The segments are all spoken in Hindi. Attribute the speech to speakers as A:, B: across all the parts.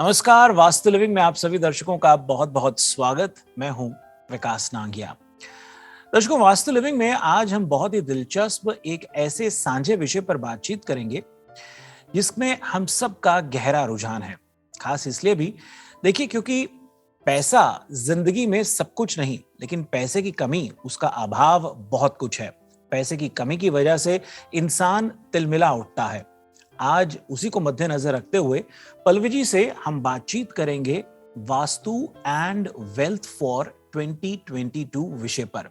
A: नमस्कार, वास्तु लिविंग में आप सभी दर्शकों का बहुत बहुत स्वागत। मैं हूं विकास नांगिया। दर्शकों, वास्तु लिविंग में आज हम बहुत ही दिलचस्प एक ऐसे साझे विषय पर बातचीत करेंगे जिसमें हम सब का गहरा रुझान है। खास इसलिए भी देखिए क्योंकि पैसा जिंदगी में सब कुछ नहीं, लेकिन पैसे की कमी, उसका अभाव बहुत कुछ है। पैसे की कमी की वजह से इंसान तिलमिला उठता है। आज उसी को मद्देनजर रखते हुए पल्लवी जी से हम बातचीत करेंगे वास्तु एंड वेल्थ फॉर 2022 विषय पर।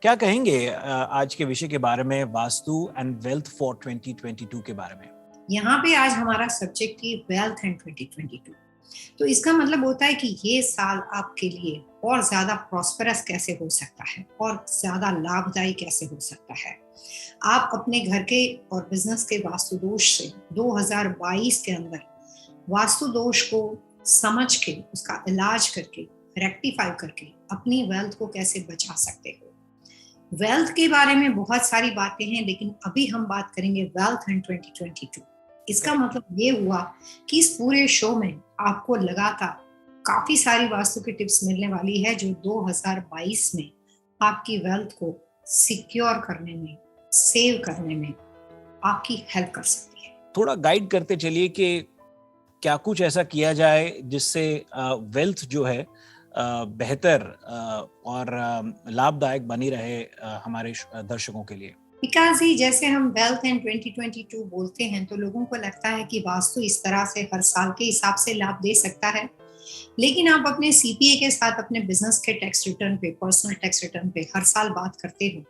A: क्या कहेंगे आज के विषय के बारे में, वास्तु एंड वेल्थ फॉर 2022 के बारे में?
B: यहाँ पे आज हमारा सब्जेक्ट है वेल्थ एंड 2022। तो इसका मतलब होता है कि ये साल आपके लिए और ज्यादा प्रॉस्पेरस कैसे हो सकता है और ज्यादा लाभदायी कैसे हो सकता है। आप अपने घर के और बिजनेस के वास्तु दोष से 2022 के अंदर वास्तु दोष को समझ के उसका इलाज करके रेक्टिफाई करके अपनी वेल्थ को कैसे बचा सकते हो। वेल्थ के बारे में बहुत सारी बातें हैं, लेकिन अभी हम बात करेंगे वेल्थ एंड 2022। इसका मतलब ये हुआ कि इस पूरे शो में आपको लगातार काफी सारी वास्तु की टिप्स मिलने वाली है जो 2022 में आपकी वेल्थ को सिक्योर करने में, सेव करने में आपकी हेल्प कर सकती है।
A: थोड़ा गाइड करते चलिए कि क्या कुछ ऐसा किया जाए जिससे वेल्थ जो है बेहतर और लाभदायक बनी रहे हमारे दर्शकों के लिए।
B: विकास जी, जैसे हम वेल्थ एंड 2022 बोलते हैं तो लोगों को लगता है कि वास्तु इस तरह से हर साल के हिसाब से लाभ दे सकता है, लेकिन आप अपने सीपीए के साथ अपने बिजनेस के टैक्स रिटर्न पे, पर्सनल टैक्स रिटर्न पे हर साल बात करते हो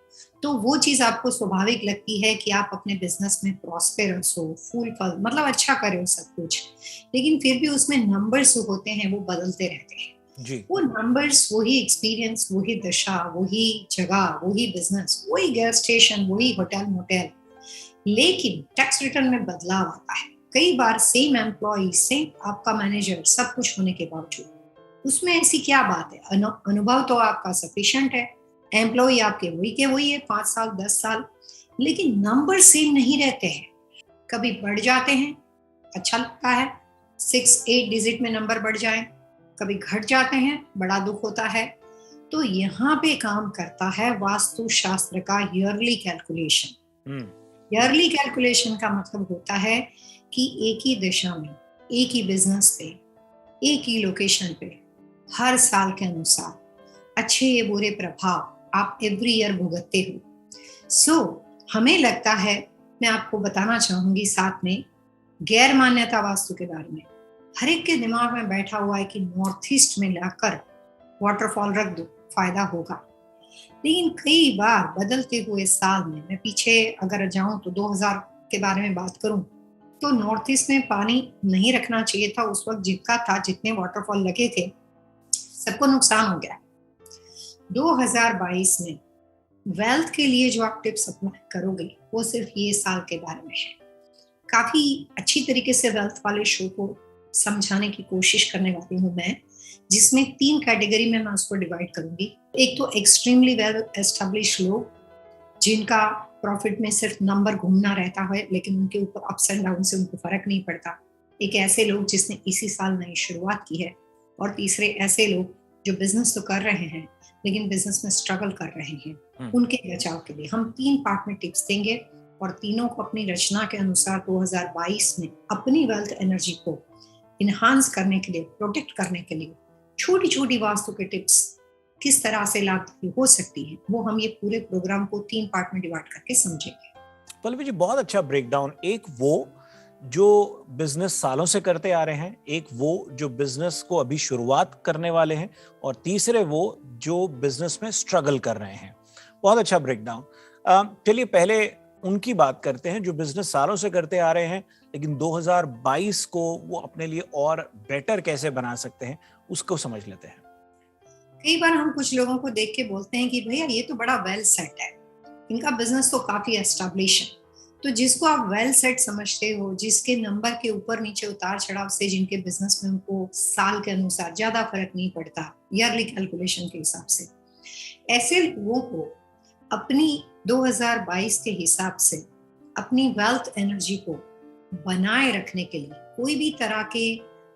B: तो वो चीज आपको स्वाभाविक लगती है कि आप अपने बिजनेस में प्रॉस्पेरस हो, फूल फल मतलब अच्छा करे हो सब कुछ, लेकिन फिर भी उसमें नंबर्स होते हैं वो बदलते रहते हैं
A: जी।
B: वो नंबर्स, वही एक्सपीरियंस, वही दशा, वही जगह, वही बिजनेस, वही गैस स्टेशन, वही होटल मोटेल, लेकिन टैक्स रिटर्न में बदलाव आता है। कई बार सेम एम्प्लॉय, सेम आपका मैनेजर, सब कुछ होने के बावजूद उसमें ऐसी क्या बात है। अनुभव तो आपका सफिशिएंट है, एम्प्लॉय आपके वही के वही है 5 साल 10 साल, लेकिन नंबर सेम नहीं रहते हैं। कभी बढ़ जाते हैं, अच्छा लगता है, 6-8 डिजिट में नंबर बढ़ जाए, कभी घट जाते हैं, बड़ा दुख होता है। तो यहाँ पे काम करता है वास्तु शास्त्र का ईयरली कैलकुलेशन। ईयरली कैलकुलेशन का मतलब होता है कि एक ही दिशा में, एक ही बिजनेस पे, एक ही लोकेशन पे हर साल के अनुसार अच्छे या बुरे प्रभाव आप एवरी ईयर भुगतते हो। हमें लगता है, मैं आपको बताना चाहूंगी साथ में गैर मान्यता वास्तु के बारे में। हर एक के दिमाग में बैठा हुआ है कि नॉर्थ ईस्ट में लाकर वाटरफॉल रख दो, फायदा होगा। लेकिन कई बार बदलते हुए साल में, मैं पीछे अगर जाऊं तो 2000 के बारे में बात करूं तो नॉर्थ ईस्ट में पानी नहीं रखना चाहिए था उस वक्त जितना था, जितने वाटरफॉल लगे थे सबको नुकसान हो गया। 2022 में वेल्थ के लिए जो आप टिप्स अप्लाई करोगे वो सिर्फ ये साल के बारे में है। काफी अच्छी तरीके से वेल्थ वाले शो को समझाने की कोशिश करने वाली हूँ मैं, जिसमें 3 कैटेगरी में मैं उसको डिवाइड करूंगी। एक तो एक्सट्रीमली वेल एस्टेब्लिश लोग जिनका प्रॉफिट में सिर्फ नंबर घूमना रहता है, लेकिन उनके ऊपर अप्स एंड डाउन से उनको फर्क नहीं पड़ता। एक ऐसे लोग जिसने इसी साल नई शुरुआत की है, और तीसरे ऐसे लोग जो बिजनेस तो कर रहे हैं लेकिन बिजनेस में स्ट्रगल कर रहे हैं। उनके बचाव के लिए हम 3 पार्ट में टिप्स देंगे और तीनों को अपनी रचना के अनुसार 2022 में अपनी वेल्थ एनर्जी को इनहांस करने के लिए, प्रोटेक्ट करने के लिए छोटी छोटी वास्तु के टिप्स किस तरह से लाभदायी हो सकती है, वो हम ये पूरे प्रोग्राम को 3 पार्ट में डिवाइड करके समझेंगे।
A: पल्लवी जी, बहुत अच्छा ब्रेकडाउन। एक वो जो बिजनेस सालों से करते आ रहे हैं, एक वो जो बिजनेस को अभी शुरुआत करने वाले हैं, और तीसरे वो जो बिजनेस में स्ट्रगल कर रहे हैं। बहुत अच्छा ब्रेकडाउन। चलिए पहले उनकी बात करते हैं जो बिजनेस सालों से करते आ रहे हैं, लेकिन 2022 को वो अपने लिए और बेटर कैसे बना सकते हैं उसको समझ लेते हैं।
B: कई बार हम कुछ लोगों को देख के बोलते हैं कि भैया ये तो बड़ा वेल सेट है, इनका बिजनेस तो काफी एस्टेब्लिश है। तो जिसको आप वेल सेट समझते हो, जिसके नंबर के ऊपर नीचे उतार चढ़ाव से जिनके बिजनेस में उनको साल के अनुसार ज्यादा फर्क नहीं पड़ता ईयरली कैलकुलेशन के हिसाब से, ऐसे लोगों को अपनी 2022 के हिसाब से अपनी वेल्थ एनर्जी को बनाए रखने के लिए कोई भी तरह के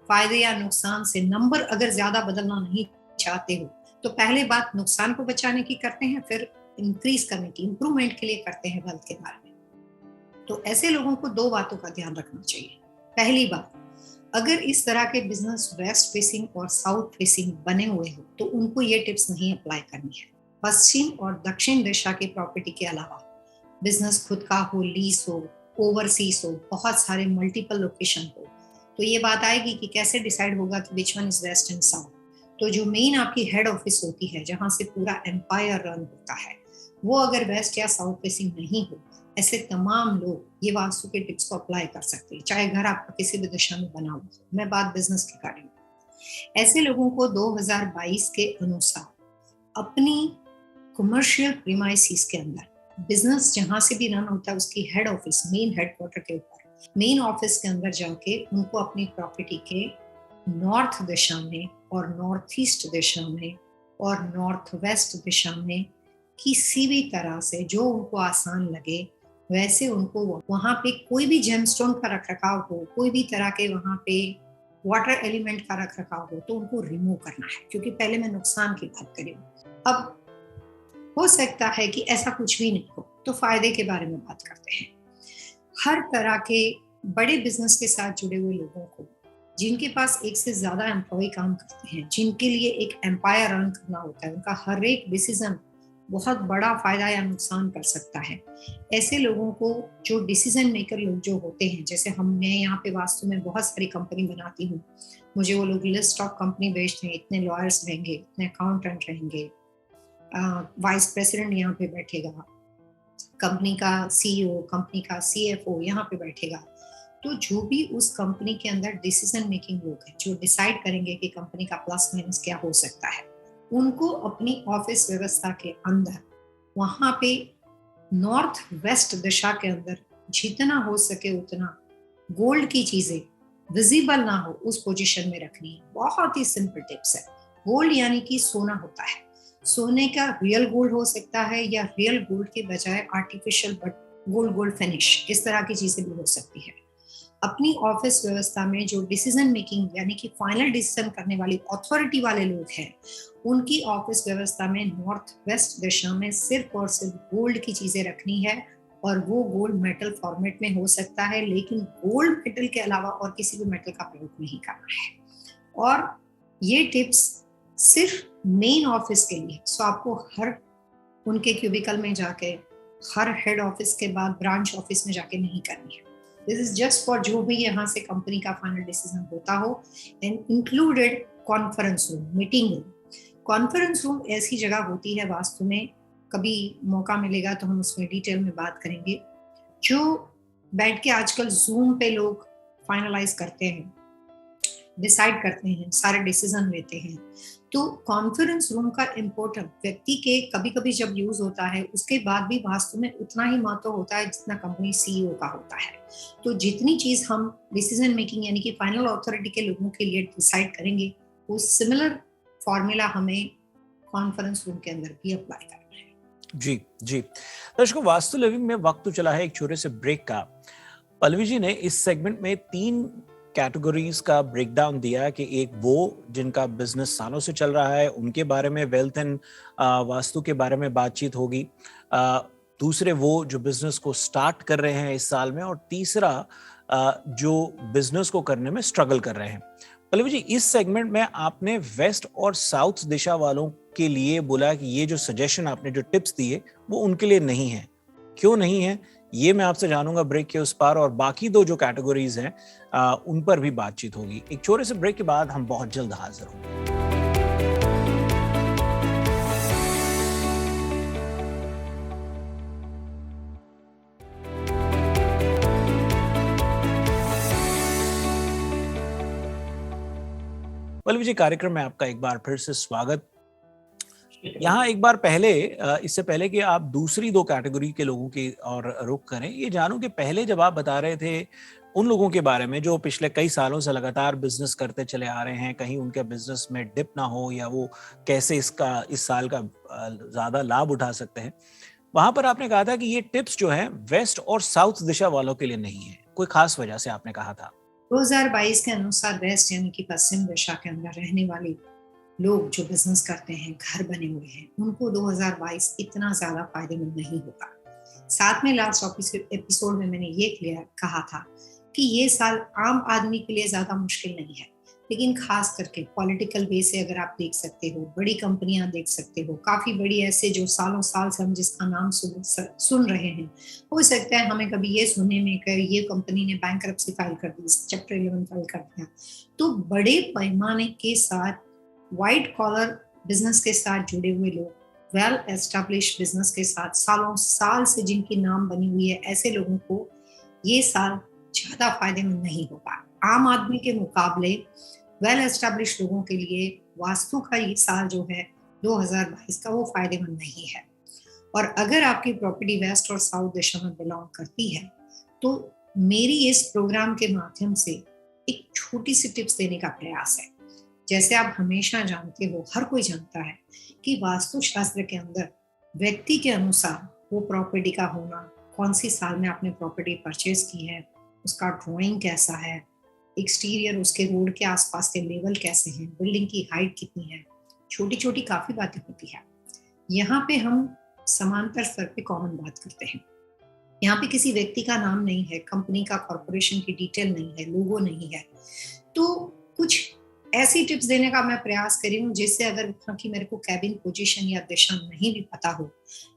B: फायदे या नुकसान से नंबर अगर ज्यादा बदलना नहीं चाहते हो तो पहले बात नुकसान को बचाने की करते हैं, फिर इंक्रीज करने की, इंप्रूवमेंट के लिए करते हैं वेल्थ के बारे में। तो ऐसे लोगों को दो बातों का ध्यान रखना चाहिए। पहली बात, अगर इस तरह के बिजनेस वेस्ट फेसिंग और साउथ फेसिंग बने हुए हो तो उनको ये टिप्स नहीं अप्लाई करनी है। पश्चिम और दक्षिण दिशा की प्रॉपर्टी के अलावा बिजनेस खुद का हो, लीज हो, ओवरसीज हो, बहुत सारे मल्टीपल लोकेशन हो, तो ये बात आएगी कि कैसे डिसाइड होगा कि which one is west and south. तो जो मेन आपकी हेड ऑफिस होती है जहां से पूरा एम्पायर रन होता है, वो अगर वेस्ट या साउथ फेसिंग नहीं हो, ऐसे तमाम लोग ये वास्तु के टिप्स को अप्लाई कर सकते हैं, चाहे घर आपका किसी भी दिशा में बना हुआ हो। मैं बात बिजनेस की कर रही हूँ। ऐसे लोगों को 2022 के अनुसार अपनी कमर्शियल प्रीमाइसिस के अंदर बिजनेस जहां से भी रन होता है उसकी हेड ऑफिस, मेन हेडक्वार्टर के ऊपर, मेन ऑफिस के अंदर जाके उनको अपनी प्रॉपर्टी के नॉर्थ दिशा में और नॉर्थ ईस्ट दिशा में और नॉर्थ वेस्ट दिशा में किसी भी तरह से जो उनको आसान लगे वैसे उनको वहां पे कोई भी जेमस्टोन का रख रखाव हो, कोई भी तरह के वहां पे वाटर एलिमेंट का रख रखाव हो, तो उनको रिमूव करना है, क्योंकि पहले मैं नुकसान की बात करी हूँ। अब हो सकता है कि ऐसा कुछ भी नहीं हो, तो फायदे के बारे में बात करते हैं। हर तरह के बड़े बिजनेस के साथ जुड़े हुए लोगों को, जिनके पास एक से ज्यादा एम्प्लॉय काम करते हैं, जिनके लिए एक एम्पायर रन करना होता है, उनका हर एक डिसीजन बहुत बड़ा फायदा या नुकसान कर सकता है, ऐसे लोगों को, जो डिसीजन मेकर लोग जो होते हैं, जैसे मैं यहाँ पे वास्तु में बहुत सारी कंपनी बनाती हूँ, मुझे वो लोग लिस्ट ऑफ कंपनी भेजते हैं, इतने लॉयर्स रहेंगे, इतने अकाउंटेंट रहेंगे, वाइस प्रेसिडेंट यहाँ पे बैठेगा, कंपनी का सीईओ, कंपनी का सीएफओ यहाँ पे बैठेगा। तो जो भी उस कंपनी के अंदर डिसीजन मेकिंग लोग हैं, जो डिसाइड करेंगे कि कंपनी का प्लस माइनस क्या हो सकता है, उनको अपनी ऑफिस व्यवस्था के अंदर वहां पे नॉर्थ वेस्ट दिशा के अंदर जितना हो सके उतना गोल्ड की चीजें विजिबल ना हो उस पोजीशन में रखनी है। बहुत ही सिंपल टिप्स है। गोल्ड यानी कि सोना होता है, सोने का रियल गोल्ड हो सकता है या रियल गोल्ड के बजाय आर्टिफिशियल बट गोल्ड फिनिश, इस तरह की चीजें भी हो सकती है। अपनी ऑफिस व्यवस्था में जो डिसीजन मेकिंग यानी कि फाइनल डिसीजन करने वाली अथॉरिटी वाले लोग हैं, उनकी ऑफिस व्यवस्था में नॉर्थ वेस्ट दिशा में सिर्फ और सिर्फ गोल्ड की चीजें रखनी है, और वो गोल्ड मेटल फॉर्मेट में हो सकता है, लेकिन गोल्ड मेटल के अलावा और किसी भी मेटल का प्रयोग नहीं करना है। और ये टिप्स सिर्फ मेन ऑफिस के लिए, सो आपको हर उनके क्यूबिकल में जाके, हर हेड ऑफिस के बाद ब्रांच ऑफिस में जाके नहीं करनी है। दिस इज जस्ट फॉर जो भी यहाँ से कंपनी का फाइनल डिसीजन होता हो, and included conference room, meeting room. Conference room ऐसी जगह होती है वास्तु में, कभी मौका मिलेगा तो हम उसमें डिटेल में बात करेंगे, जो बैठ के आजकल जूम पे लोग फाइनलाइज करते हैं, डिसाइड करते हैं, सारे डिसीजन लेते हैं। तो कॉन्फ्रेंस रूम का इम्पोर्टेंट व्यक्ति के कभी कभी जब यूज होता है उसके बाद भी वास्तु में उतना ही महत्व होता है जितना कंपनी सीईओ का होता है। तो जितनी चीज हम डिसीजन मेकिंग यानी कि फाइनल अथॉरिटी के लोगों के लिए डिसाइड करेंगे, वो सिमिलर फॉर्मूला हमें कॉन्फ्रेंस रूम के अंदर भी अप्लाई करना है।
A: जी जी दर्शकों, वास्तु लिविंग में वक्त तो चला है एक छोटे से ब्रेक का। पल्लवी जी ने इस सेगमेंट में 3 कैटेगरीज का ब्रेकडाउन दिया कि एक वो जिनका बिजनेस सालों से चल रहा है, उनके बारे में वेल्थ एंड वास्तु के बारे में बातचीत होगी, दूसरे वो जो बिजनेस को स्टार्ट कर रहे हैं इस साल में, और तीसरा जो बिजनेस को करने में स्ट्रगल कर रहे हैं। पल्लवी जी, इस सेगमेंट में आपने वेस्ट और साउथ दिशा वालों के लिए बोला कि ये जो सजेशन आपने जो टिप्स दिए वो उनके लिए नहीं है। क्यों नहीं है ये मैं आपसे जानूंगा ब्रेक के उस पार, और बाकी 2 जो कैटेगरीज हैं उन पर भी बातचीत होगी। एक छोटे से ब्रेक के बाद हम बहुत जल्द हाजिर होंगे। पल्लवी जी, कार्यक्रम में आपका एक बार फिर से स्वागत। यहाँ एक बार पहले, इससे पहले कि आप दूसरी 2 कैटेगरी के लोगों की और रुख करें, ये जानूं कि पहले जब आप बता रहे थे उन लोगों के बारे में जो पिछले कई सालों से लगातार बिजनेस करते चले आ रहे हैं, कहीं उनके बिजनेस में डिप ना हो या वो कैसे इस साल का ज्यादा लाभ उठा सकते हैं, वहां पर आपने कहा था कि ये टिप्स जो है वेस्ट और साउथ दिशा वालों के लिए नहीं है, कोई खास वजह से आपने कहा था?
B: 2022 के अनुसार वेस्ट यानी कि पश्चिम दिशा के अंदर रहने वाले लोग जो बिजनेस करते हैं, घर बने हुए हैं, उनको 2022 इतना ज्यादा फायदेमंद नहीं होगा। साथ में लास्ट एपिसोड में मैंने ये क्लियर कहा था कि ये साल आम आदमी के लिए ज्यादा मुश्किल नहीं है, लेकिन खास करके पॉलिटिकल वे से अगर आप देख सकते हो, बड़ी कंपनियां देख सकते हो, काफी बड़ी ऐसे जो सालों साल से हम जिसका नाम सुन रहे हैं, हो सकता है हमें कभी ये सुनने में कि ये कंपनी ने बैंकरप्सी फाइल कर दी, चैप्टर 11 फाइल कर दिया। तो बड़े पैमाने के साथ व्हाइट कॉलर बिजनेस के साथ जुड़े हुए लोग, वेल एस्टेब्लिश बिजनेस के साथ सालों साल से जिनकी नाम बनी हुई है, ऐसे लोगों को ये साल ज्यादा फायदेमंद नहीं होगा। आम आदमी के मुकाबले वेल एस्टेब्लिश लोगों के लिए वास्तु का ये साल जो है 2022 का, वो फायदेमंद नहीं है। और अगर आपकी प्रॉपर्टी वेस्ट और साउथ दिशा में बिलोंग करती है, तो मेरी इस प्रोग्राम के माध्यम से एक छोटी सी टिप्स देने का प्रयास है। जैसे आप हमेशा जानते हो, हर कोई जानता है कि वास्तुशास्त्र के अंदर व्यक्ति के अनुसार वो प्रॉपर्टी का होना, कौन सी साल में आपने प्रॉपर्टी परचेज की है, उसका ड्राइंग कैसा है, एक्सटीरियर उसके रोड के आसपास के लेवल कैसे हैं, बिल्डिंग की हाइट कितनी है, छोटी छोटी काफी बातें होती है। यहाँ पे हम समांतर स्तर पे कॉमन बात करते हैं। यहाँ पे किसी व्यक्ति का नाम नहीं है, कंपनी का, कॉर्पोरेशन की डिटेल नहीं है, लोगो नहीं है। तो कुछ ऐसी टिप्स देने का मैं प्रयास कर रही हूँ जिससे अगर कि मेरे को कैबिन पोजीशन या दिशा नहीं भी पता हो,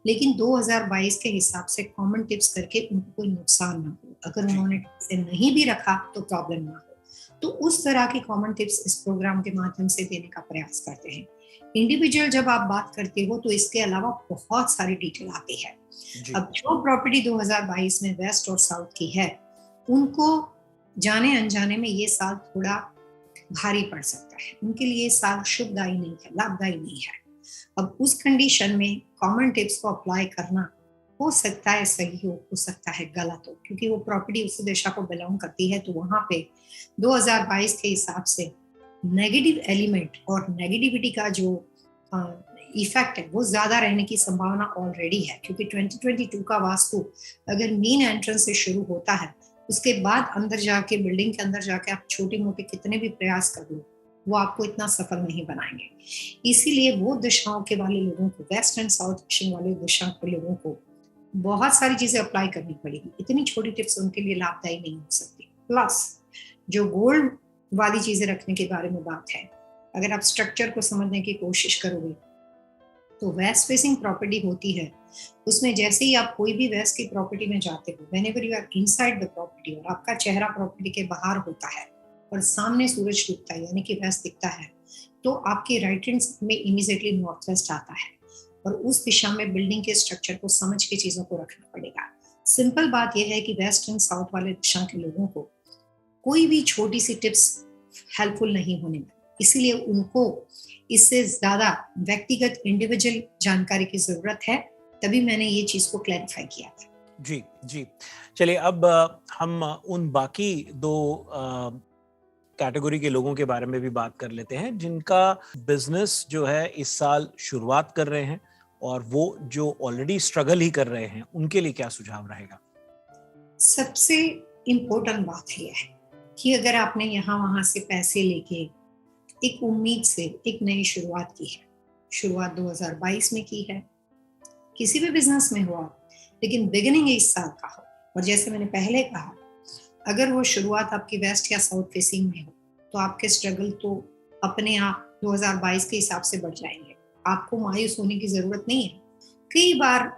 B: लेकिन 2022 के हिसाब से कॉमन टिप्स करके उनको कोई नुकसान ना हो। अगर उन्होंने से नहीं भी रखा तो प्रॉब्लम ना हो। तो उस तरह की कॉमन टिप्स इस प्रोग्राम के माध्यम से देने का प्रयास करते हैं। इंडिविजुअल जब आप बात करते हो तो इसके अलावा बहुत सारी डिटेल आती है। अब जो प्रॉपर्टी 2022 में वेस्ट और साउथ की है, उनको जाने अनजाने में ये साल थोड़ा भारी पड़ सकता है, उनके लिए साल शुभदायी नहीं है, लाभदायी नहीं है। अब उस कंडीशन में कॉमन टिप्स को अप्लाई करना हो सकता है सही हो सकता है गलत हो, क्योंकि वो प्रॉपर्टी उसी दिशा को बिलोंग करती है। तो वहां पे 2022 के हिसाब से नेगेटिव एलिमेंट और नेगेटिविटी का जो इफेक्ट है वो ज्यादा रहने की संभावना ऑलरेडी है, क्योंकि 2022 का वास्तु अगर मेन एंट्रेंस से शुरू होता है, उसके बाद अंदर जाके, बिल्डिंग के अंदर जाके आप छोटे मोटे कितने भी प्रयास कर लो, वो आपको इतना सफल नहीं बनाएंगे। इसीलिए वो दिशाओं के वाले लोगों को, वेस्ट एंड साउथ दिशा वाले दिशा के लोगों को बहुत सारी चीजें अप्लाई करनी पड़ेगी। इतनी छोटी टिप्स उनके लिए लाभदायी नहीं हो सकती। प्लस जो गोल्ड वाली चीजें रखने के बारे में बात है, अगर आप स्ट्रक्चर को समझने की कोशिश करोगे तो वेस्ट फेसिंग प्रॉपर्टी होती है, उसमें जैसे ही आप कोई भी वेस्ट की प्रॉपर्टी में जाते हो, whenever you are inside the property और आपका चेहरा प्रॉपर्टी के बाहर होता है और सामने सूरज डूबता है यानी कि वेस्ट दिखता है, तो आपके राइट हैंड में इमीडिएटली नॉर्थ वेस्ट आता है। और उस दिशा में बिल्डिंग के स्ट्रक्चर को समझ के चीजों को रखना पड़ेगा। सिंपल बात यह है कि वेस्ट एंड साउथ वाले दिशा के लोगों को कोई भी छोटी सी टिप्स हेल्पफुल नहीं होने वाली, इसीलिए उनको इससे ज्यादा व्यक्तिगत इंडिविजुअल जानकारी की जरूरत है। तभी मैंने ये चीज को क्लैरिफाई किया था।
A: जी जी, चलिए अब हम उन बाकी दो कैटेगरी के लोगों के बारे में भी बात कर लेते हैं जिनका बिजनेस जो है इस साल शुरुआत कर रहे हैं, और वो जो ऑलरेडी स्ट्रगल ही कर रहे हैं, उनके लिए क्या सुझाव रहेगा?
B: सबसे इम्पोर्टेंट बात यह है कि अगर आपने यहाँ वहां से पैसे लेके एक उम्मीद से एक नई शुरुआत की है, शुरुआत 2022 में की है, किसी भी बिजनेस में हो आप, लेकिन बिगिनिंग इस साल का हो, और जैसे मैंने पहले कहा, अगर वो शुरुआत आपकी वेस्ट या साउथ फेसिंग में हो तो आपके स्ट्रगल तो अपने आप 2022 के हिसाब से बढ़ जाएंगे। आपको मायूस होने की जरूरत नहीं है। कई बार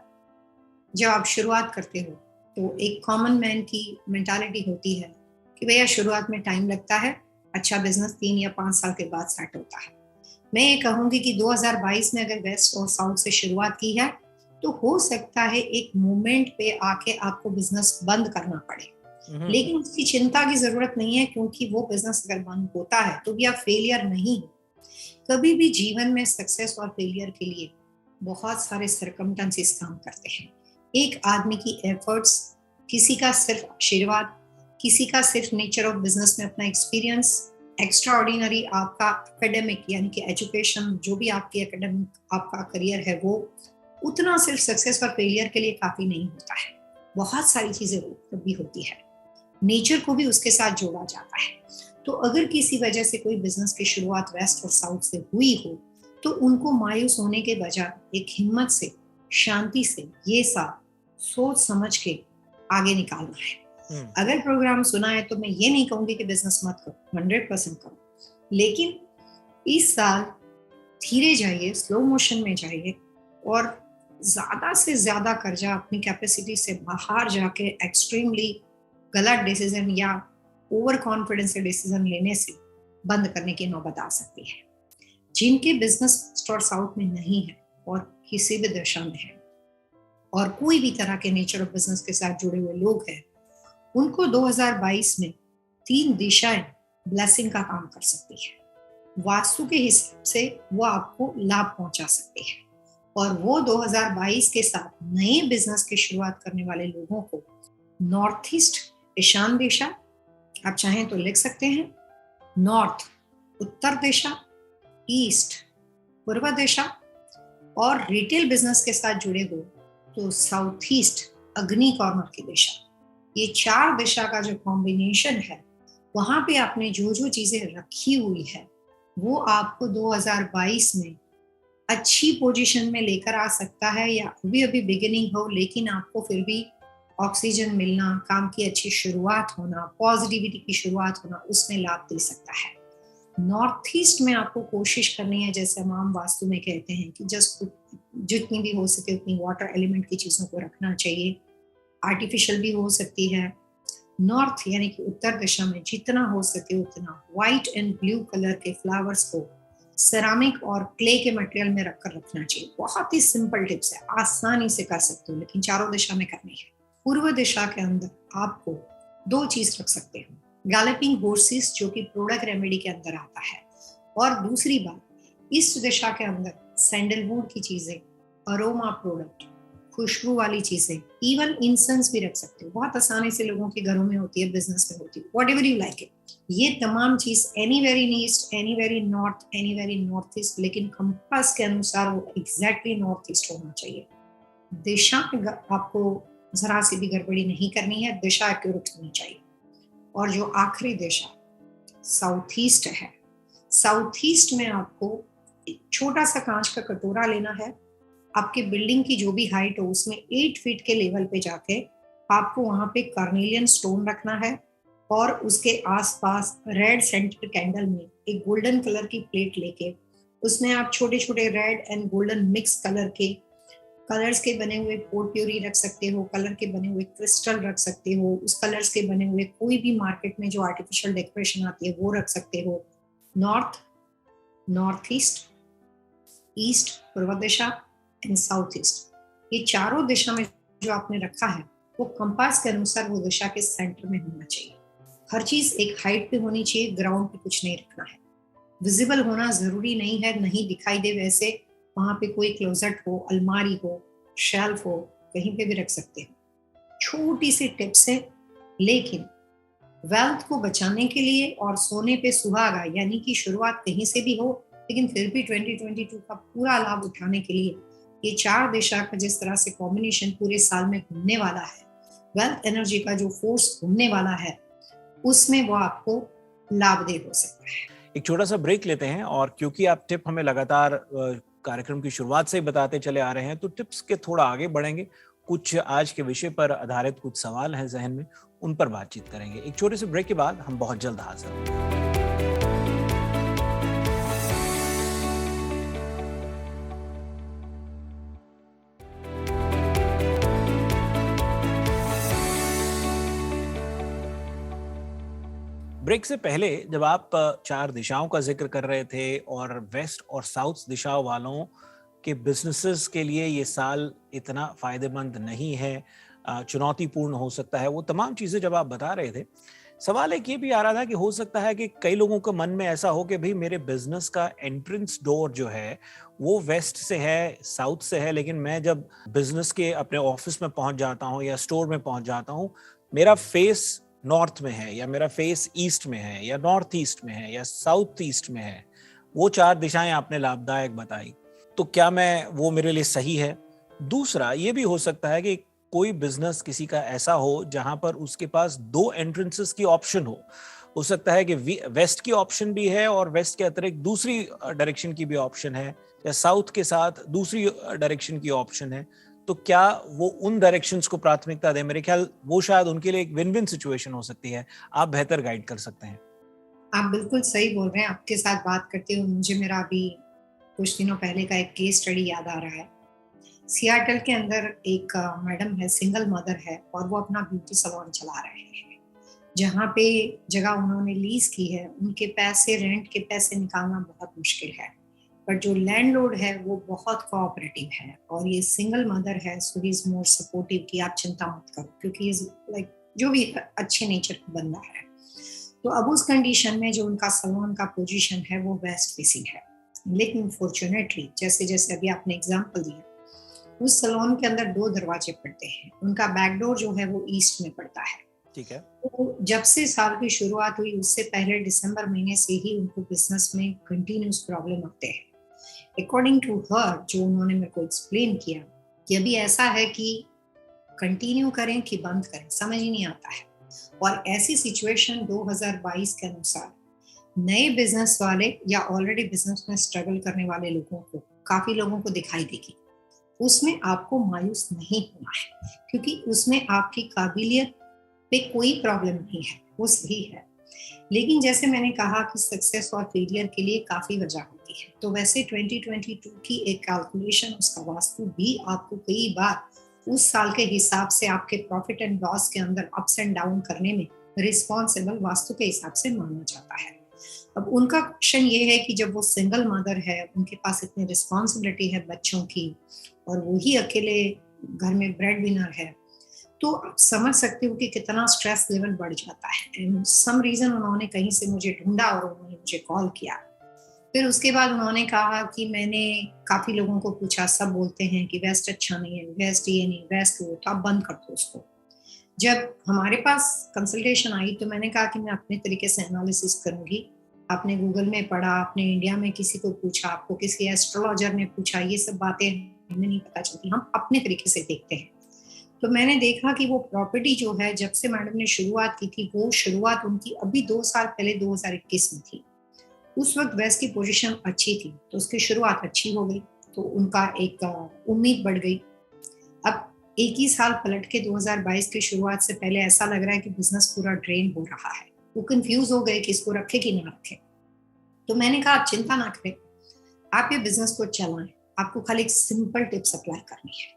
B: जब आप शुरुआत करते हो तो एक कॉमन मैन की मेंटालिटी होती है कि भैया शुरुआत में टाइम लगता है, अच्छा बिजनेस 3 या 5 साल के बाद सेट होता है। मैं ये कहूंगी कि 2022 में अगर वेस्ट और साउथ से शुरुआत की है तो हो सकता है एक मोमेंट पे आके आपको बिजनेस बंद करना पड़े, लेकिन उसकी चिंता की जरूरत नहीं है, क्योंकि वो बिजनेस अगर बंद होता है तो भी आप फेलियर नहीं हो। कभी भी जीवन में सक्सेस और फेलियर के लिए बहुत सारे सर्कमस्टेंसेस काम करते हैं। एक आदमी की एफर्ट्स, किसी का सिर्फ आशीर्वाद, किसी का सिर्फ नेचर ऑफ बिजनेस में अपना एक्सपीरियंस, एक्स्ट्रा ऑर्डिनरी आपका एकेडमिक यानी कि एजुकेशन, जो भी आपकी एकेडमिक आपका करियर है वो, उतना सिर्फ सक्सेस और फेलियर के लिए काफी नहीं होता है, बहुत सारी चीजें भी होती है, नेचर को भी उसके साथ जोड़ा जाता है। तो अगर किसी वजह से कोई बिजनेस की शुरुआत वेस्ट और साउथ से हुई हो तो उनको मायूस होने के बजाय एक हिम्मत से, शांति से ये सब सोच समझ के आगे निकालना है। अगर प्रोग्राम सुना है तो मैं ये नहीं कहूंगी कि बिजनेस मत करो, 100% करो, लेकिन इस साल धीरे जाइए, स्लो मोशन में जाइए और ज्यादा से ज्यादा कर्जा अपनी कैपेसिटी से बाहर जाके एक्सट्रीमली गलत डिसीजन या ओवर कॉन्फिडेंस से डिसीजन लेने से बंद करने की नौबत आ सकती है। जिनके बिजनेस वेस्ट और साउथ में नहीं है और किसी भी दशा में है और कोई भी तरह के नेचर ऑफ बिजनेस के साथ जुड़े हुए लोग हैं, उनको 2022 में 3 दिशाएं ब्लेसिंग का काम कर सकती है। वास्तु के हिसाब से वो आपको लाभ पहुंचा सकती है और वो 2022 के साथ नए बिजनेस की शुरुआत करने वाले लोगों को नॉर्थ ईस्ट ईशान दिशा, आप चाहें तो लिख सकते हैं, नॉर्थ उत्तर दिशा, ईस्ट पूर्व दिशा और रिटेल बिजनेस के साथ जुड़े हो तो साउथ ईस्ट अग्नि कॉर्नर की दिशा। ये 4 दिशा का जो कॉम्बिनेशन है, वहां पे आपने जो जो चीजें रखी हुई है वो आपको 2022 में अच्छी पोजीशन में लेकर आ सकता है, या अभी बिगिनिंग हो लेकिन आपको फिर भी ऑक्सीजन मिलना, काम की अच्छी शुरुआत होना, पॉजिटिविटी की शुरुआत होना, उसमें लाभ दे सकता है। नॉर्थ ईस्ट में आपको कोशिश करनी है, जैसे हम आम वास्तु में कहते हैं कि जस्ट जितनी भी हो सके उतनी वाटर एलिमेंट की चीजों को रखना चाहिए, आर्टिफिशियल भी हो सकती है। नॉर्थ यानी कि उत्तर दिशा में जितना हो सके उतना व्हाइट एंड ब्लू कलर के फ्लावर्स को सेरामिक और क्ले के मटेरियल में रखकर रखना चाहिए। बहुत ही सिंपल टिप्स है, आसानी से कर सकते हो, लेकिन चारों दिशा में करनी है। पूर्व दिशा के अंदर आपको 2 चीज रख सकते हो, गैलपिंग हॉर्सेस जो कि प्रोडक्ट रेमेडी के अंदर आता है, और दूसरी बात ईस्ट दिशा के अंदर सैंडलवुड की चीजें, अरोमा प्रोडक्ट, खुशबू वाली चीजें, इवन इंसेंस भी रख सकते हो। बहुत आसानी से लोगों के घरों में होती है, बिजनेस में होती है, व्हाटएवर यू लाइक इट। ये तमाम चीज anywhere in east, anywhere in north, anywhere in north east, लेकिन कंपास के अनुसार वो एग्जैक्टली नॉर्थ ईस्ट होना चाहिए। दिशा में आपको जरा सी भी गड़बड़ी नहीं करनी है, दिशा एक्यूरेट होनी चाहिए। और जो आखिरी दिशा साउथ ईस्ट है, साउथ ईस्ट में आपको एक छोटा सा कांच का कटोरा लेना है, आपके बिल्डिंग की जो भी हाइट हो उसमें 8 फीट के लेवल पे जाके आपको वहां पे कार्नेलियन स्टोन रखना है और उसके आसपास रेड सेंटर कैंडल में एक गोल्डन कलर की प्लेट लेके उसमें आप छोटे छोटे red and golden mix colours के बने हुए पोर्ट प्यूरी रख सकते हो, कलर के बने हुए क्रिस्टल रख सकते हो, उस कलर्स के बने हुए कोई भी मार्केट में जो आर्टिफिशियल डेकोरेशन आती है वो रख सकते हो। नॉर्थ, नॉर्थ ईस्ट, ईस्ट पूर्व दिशा एंड साउथ ईस्ट, ये चारों दिशा में जो आपने रखा है वो कंपास के अनुसार वो दिशा के सेंटर में होना चाहिए। हर चीज एक हाइट पे होनी चाहिए, ग्राउंड पे कुछ नहीं रखना है। विजिबल होना जरूरी नहीं है, नहीं दिखाई दे वैसे वहां पे कोई क्लोजेट हो, अलमारी हो, शेल्फ हो, कहीं पे भी रख सकते हो। छोटी सी टिप्स है, लेकिन वेल्थ को बचाने के लिए और सोने पे सुहागा यानी कि शुरुआत कहीं से भी हो लेकिन फिर भी 2022 का पूरा लाभ उठाने के लिए ये 4 दिशा का जिस तरह से कॉम्बिनेशन पूरे साल में घूमने वाला है, वेल्थ एनर्जी का जो फोर्स घूमने वाला है, उसमें वो आपको लाभदेय हो सकता है।
A: एक छोटा सा ब्रेक लेते हैं, और क्योंकि आप टिप हमें लगातार कार्यक्रम की शुरुआत से ही बताते चले आ रहे हैं, तो टिप्स के थोड़ा आगे बढ़ेंगे। कुछ आज के विषय पर आधारित कुछ सवाल हैं जहन में, उन पर बातचीत करेंगे। एक छोटे से ब्रेक के बाद हम बहुत जल्द हाजिर होंगे। ब्रेक से पहले जब आप 4 दिशाओं का जिक्र कर रहे थे और वेस्ट और साउथ दिशा वालों के बिजनेसेस के लिए ये साल इतना फायदेमंद नहीं है, चुनौतीपूर्ण हो सकता है, वो तमाम चीजें जब आप बता रहे थे, सवाल एक ये भी आ रहा था कि हो सकता है कि कई लोगों के मन में ऐसा हो कि भाई मेरे बिजनेस का एंट्रेंस डोर जो है वो वेस्ट से है, साउथ से है, लेकिन मैं जब बिजनेस के अपने ऑफिस में पहुंच जाता हूं या स्टोर में पहुंच जाता हूं, मेरा फेस नॉर्थ में है या मेरा फेस ईस्ट में है या नॉर्थ ईस्ट में है या साउथ ईस्ट में है। वो 4 दिशाएं आपने लाभदायक बताई, तो क्या मैं वो मेरे लिए सही है? दूसरा ये भी हो सकता है कि कोई बिजनेस किसी का ऐसा हो जहां पर उसके पास दो एंट्रेंसेस की ऑप्शन हो सकता है कि वेस्ट की ऑप्शन भी है और वेस्ट के अतिरिक्त दूसरी डायरेक्शन की भी ऑप्शन है, या साउथ के साथ दूसरी डायरेक्शन की ऑप्शन है। तो क्या वो उन डायरेक्शंस को प्राथमिकता दे? मेरे ख्याल वो शायद उनके लिए एक विन विन सिचुएशन हो सकती है। आप बेहतर गाइड कर सकते हैं।
B: आप बिल्कुल सही बोल रहे हैं। आपके साथ बात करते हुए मुझे मेरा अभी कुछ दिनों पहले का एक केस स्टडी याद आ रहा है। सियाटल के अंदर एक मैडम है, सिंगल मदर है और वो अपना ब्यूटी सलून चला रहे हैं। जहाँ पे जगह उन्होंने लीज की है, उनके पैसे, रेंट के पैसे निकालना बहुत मुश्किल है। पर जो लैंडलॉर्ड है वो बहुत कोऑपरेटिव है और ये सिंगल मदर है, सो ही इज मोर सपोर्टिव कि आप चिंता मत करो, क्योंकि इज लाइक जो भी अच्छे नेचर का बंदा है। तो अब उस कंडीशन में जो उनका सलून का पोजीशन है वो वेस्ट फेसिंग है। लेकिन फॉर्चुनेटली, जैसे जैसे अभी आपने एग्जांपल दिया, उस सलून के अंदर दो दरवाजे पड़ते हैं। उनका बैकडोर जो है वो ईस्ट में पड़ता है।
A: ठीक है।
B: तो जब से साल की शुरुआत हुई उससे पहले दिसंबर महीने से ही उनको बिजनेस में कंटिन्यूस प्रॉब्लम आते हैं। अकॉर्डिंग टू हर, जो उन्होंने मेरे को एक्सप्लेन किया कि अभी ऐसा है कि कंटिन्यू करें कि बंद करें, समझ ही नहीं आता है। और ऐसी सिचुएशन 2022 के अनुसार नए बिजनेस वाले या ऑलरेडी बिजनेस में स्ट्रगल करने वाले लोगों को, काफी लोगों को दिखाई देगी। उसमें आपको मायूस नहीं होना है, क्योंकि उसमें आपकी काबिलियत पे कोई प्रॉब्लम नहीं है, वो सही है। लेकिन जैसे मैंने कहा कि सक्सेस और फेलियर के लिए काफी वजह होती है, तो वैसे 2022 की एक कैलकुलेशन, उसका वास्तु भी आपको कई बार उस साल के हिसाब से आपके प्रॉफिट एंड लॉस के अंदर अप्स एंड डाउन करने में रिस्पॉन्सिबल वास्तु के हिसाब से माना जाता है। अब उनका क्वेश्चन ये है कि जब वो सिंगल मदर है, उनके पास इतनी रिस्पॉन्सिबिलिटी है बच्चों की, और वही अकेले घर में ब्रेड विनर है, तो आप समझ सकते हो कि कितना स्ट्रेस लेवल बढ़ जाता है। एंड सम रीजन उन्होंने कहीं से मुझे ढूंढा और उन्होंने मुझे कॉल किया। फिर उसके बाद उन्होंने कहा कि मैंने काफी लोगों को पूछा, सब बोलते हैं कि वेस्ट अच्छा नहीं है, वेस्ट ये नहीं, वेस्ट वो, तो आप बंद कर दो उसको। जब हमारे पास कंसल्टेशन आई तो मैंने कहा कि मैं अपने तरीके से एनालिसिस करूंगी। आपने गूगल में पढ़ा, आपने इंडिया में किसी को पूछा, आपको किसी एस्ट्रोलॉजर ने पूछा, ये सब बातें हमें नहीं पता चलती, हम अपने तरीके से देखते हैं। तो मैंने देखा कि वो प्रॉपर्टी जो है, जब से मैडम ने शुरुआत की थी, वो शुरुआत उनकी अभी 2 साल पहले 2021 में थी। उस वक्त वेस्ट की पोजीशन अच्छी थी, तो उसकी शुरुआत अच्छी हो गई, तो उनका एक उम्मीद बढ़ गई। अब एक ही साल पलट के 2022 की शुरुआत से पहले ऐसा लग रहा है कि बिजनेस पूरा ड्रेन हो रहा है। वो कंफ्यूज हो गए कि इसको रखे कि ना रखे। तो मैंने कहा आप चिंता ना करें, आप ये बिजनेस को चलाएं, आपको खाली एक सिंपल टिप्स अप्लाई करनी है।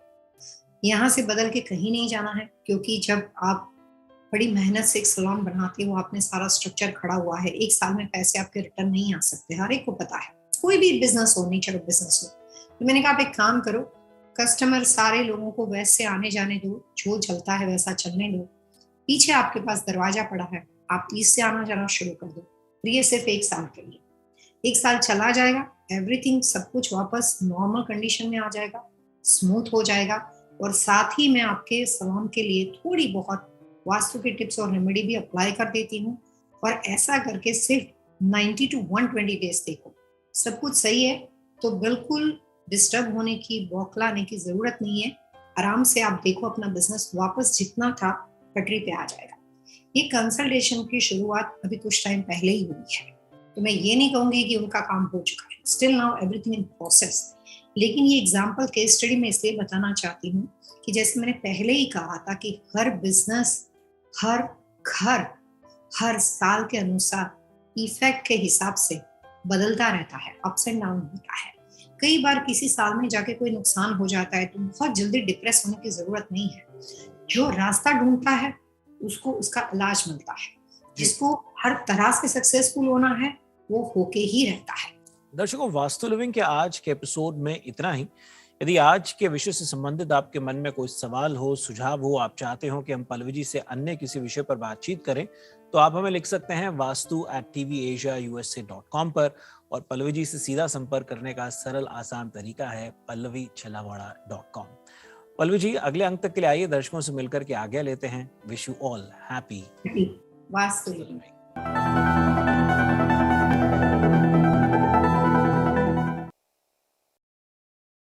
B: यहाँ से बदल के कहीं नहीं जाना है, क्योंकि जब आप बड़ी मेहनत से एक सलून बनाते हो, आपने सारा स्ट्रक्चर खड़ा हुआ है, एक साल में पैसे आपके रिटर्न नहीं आ सकते, हर एक को पता है, कोई भी बिजनेस हो, नेचर ऑफ बिजनेस हो। तो मैंने कहा आप एक काम करो, कस्टमर सारे लोगों को वैसे आने जाने दो, जो चलता है वैसा चलने दो। पीछे आपके पास दरवाजा पड़ा है, आप प्लीज से आना जाना शुरू कर दो। और ये सिर्फ 1 साल के लिए, 1 साल चला जाएगा, एवरीथिंग सब कुछ वापस नॉर्मल कंडीशन में आ जाएगा, स्मूथ हो जाएगा। और साथ ही मैं आपके सलून के लिए थोड़ी बहुत वास्तु के टिप्स और रेमेडी भी अप्लाई कर देती हूँ। और ऐसा करके सिर्फ 90 to 120 डेज देखो, सब कुछ सही है तो बिल्कुल डिस्टर्ब होने की, बौखलाने की जरूरत नहीं है। आराम से आप देखो, अपना बिजनेस वापस जितना था पटरी पे आ जाएगा। ये कंसल्टेशन की शुरुआत अभी कुछ टाइम पहले ही हुई है, तो मैं ये नहीं कहूंगी कि उनका काम हो चुका है, still now everything in process. लेकिन ये एग्जाम्पल केस स्टडी में इसलिए बताना चाहती हूँ कि जैसे मैंने पहले ही कहा था कि हर बिजनेस, हर घर, हर साल के अनुसार इफेक्ट के हिसाब से बदलता रहता है, अप्स एंड डाउन होता है। कई बार किसी साल में जाके कोई नुकसान हो जाता है तो बहुत जल्दी डिप्रेस होने की जरूरत नहीं है। जो रास्ता ढूंढता है उसको उसका इलाज मिलता है। जिसको हर तरह से सक्सेसफुल होना है वो होके ही रहता है।
A: दर्शकों, वास्तु लिविंग के आज के एपिसोड में इतना ही। यदि आज के विषय से संबंधित आपके मन में कोई सवाल हो, सुझाव हो, आप चाहते हो कि हम पल्लवी जी से अन्य किसी विषय पर बातचीत करें, तो आप हमें लिख सकते हैं vastu@tvasiausa.com पर। और पल्लवी जी से सीधा संपर्क करने का सरल आसान तरीका है pallavichhalawada.com। पल्लवी जी, अगले अंक तक के लिए आइए दर्शकों से मिलकर के आज्ञा लेते हैं। Wish you all happy
B: vastu living.